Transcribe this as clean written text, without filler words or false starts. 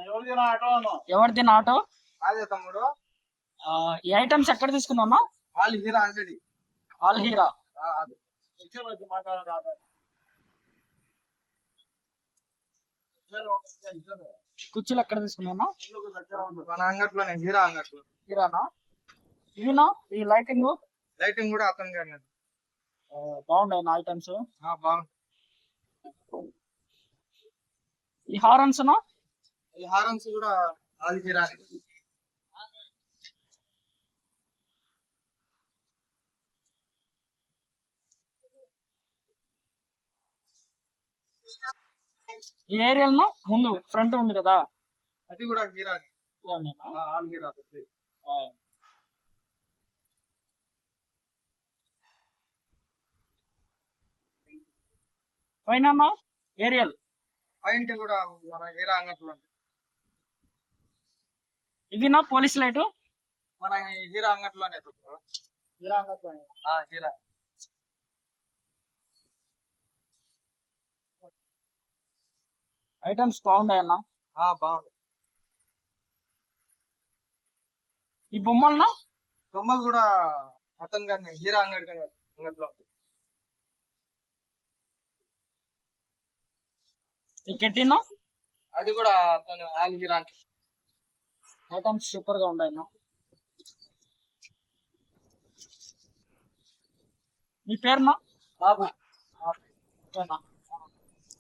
ఎవరిది ఆటో? అదే తమ్ముడు. ఈ ఐటమ్స్ ఎక్కడ తీసుకున్నామా? ఆల్ హీరా అంగడి. ఆల్ హీరా. కుర్చీలు ఎక్కడ తీసుకున్నామా? మన అంగట్లోనే, హీరా అంగట్లో. హీరానా? ఇవినా ఈ లైటింగ్? లైటింగ్ కూడా అతని గారి. బాగున్నాయి నా ఐటమ్స్. బాగుంది. ఈ హారన్స్ నా? ఈ హారన్స్ కూడా ఆల్ హీరా. ఈ ఏరియల్ ముందు ఫ్రంట్ ఉంది కదా, అది కూడా హీరా. ఆల్ హీరా. పైన ఏరియల్ పాయింట్ కూడా మన హీరా అంగట్లో. ఇది పోలీస్ లైట్ మన హీరా అంగట్లోనే. హీరా అంగట్లోనే. హీరా ఐటమ్స్ బాగున్నాయన్నా. బాగుంది. ఈ బొమ్మలు కూడా అతని గారిని, హీరా అంగట్లో. ఈ కెట్టినా? అది కూడా అతను ఆల్ హీరా. ఐటమ్స్ సూపర్ గా ఉన్నాయి. మీ పేరునా? బాబు.